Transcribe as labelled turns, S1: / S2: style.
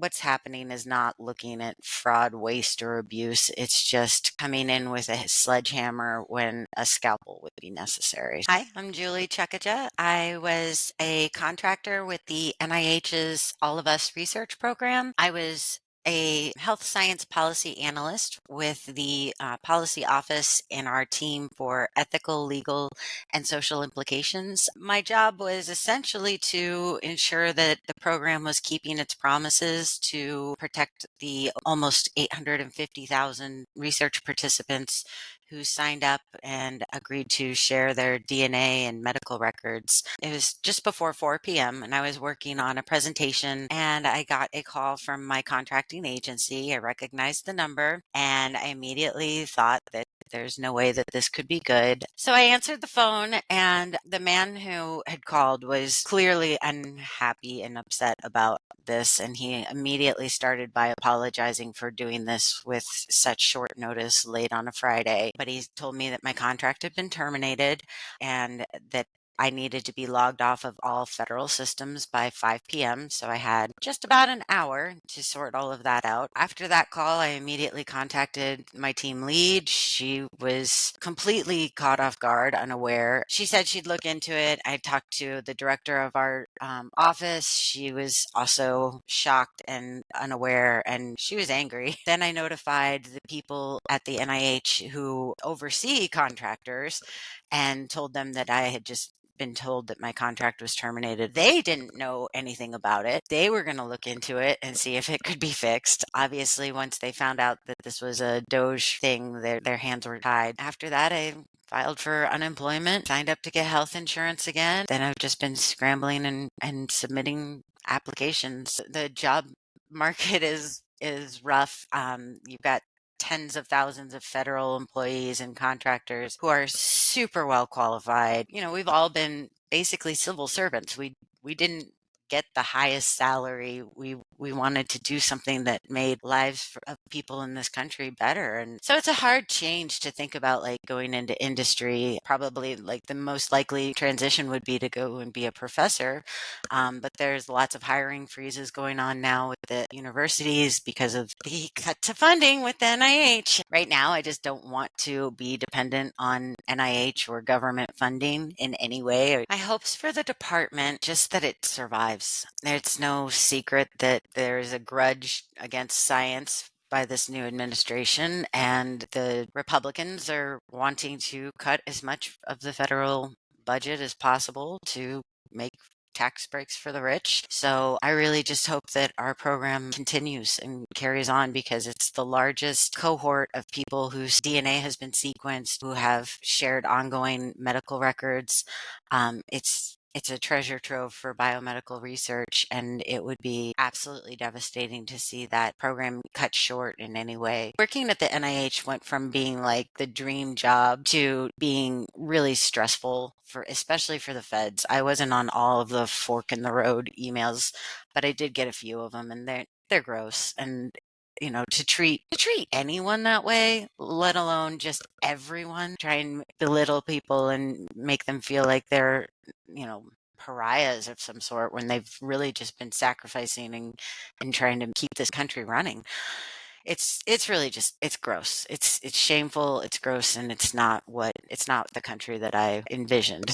S1: What's happening is not looking at fraud, waste, or abuse. It's just coming in with a sledgehammer when a scalpel would be necessary. Hi, I'm Julie Cakici. I was a contractor with the NIH's All of Us research program. I was a health science policy analyst with the policy office in our team for ethical, legal, and social implications. My job was essentially to ensure that the program was keeping its promises to protect the almost 850,000 research participants who signed up and agreed to share their DNA and medical records. It was just before 4 p.m. and I was working on a presentation and I got a call from my contracting agency. I recognized the number and I immediately thought that there's no way that this could be good. So I answered the phone, and the man who had called was clearly unhappy and upset about this. And he immediately started by apologizing for doing this with such short notice late on a Friday. But he told me that my contract had been terminated and that I needed to be logged off of all federal systems by 5 p.m. So I had just about an hour to sort all of that out. After that call, I immediately contacted my team lead. She was completely caught off guard, unaware. She said she'd look into it. I talked to the director of our office. She was also shocked and unaware, and she was angry. Then I notified the people at the NIH who oversee contractors and told them that I had just been told that my contract was terminated. They didn't know anything about it. They were going to look into it and see if it could be fixed. Obviously, once they found out that this was a DOGE thing, their hands were tied. After that, I filed for unemployment, signed up to get health insurance again. Then I've just been scrambling and submitting applications. The job market is rough. You've got tens of thousands of federal employees and contractors who are super well qualified. We've all been basically civil servants. We didn't get the highest salary. We wanted to do something that made lives of people in this country better. And so it's a hard change to think about, like going into industry. Probably like the most likely transition would be to go and be a professor. But there's lots of hiring freezes going on now with the universities because of the cut to funding with the NIH. Right now, I just don't want to be dependent on NIH or government funding in any way. My hopes for the department, just that it survives. It's no secret that there's a grudge against science by this new administration, and the Republicans are wanting to cut as much of the federal budget as possible to make tax breaks for the rich. So I really just hope that our program continues and carries on, because it's the largest cohort of people whose DNA has been sequenced, who have shared ongoing medical records. It's a treasure trove for biomedical research, and it would be absolutely devastating to see that program cut short in any way. Working at the NIH went from being like the dream job to being really stressful, especially for the feds. I wasn't on all of the fork in the road emails, but I did get a few of them, and they're gross. And to treat anyone that way, let alone just everyone, try and belittle people and make them feel like they're pariahs of some sort, when they've really just been sacrificing and trying to keep this country running. It's really just, it's gross. It's shameful, it's gross, and it's not the country that I envisioned.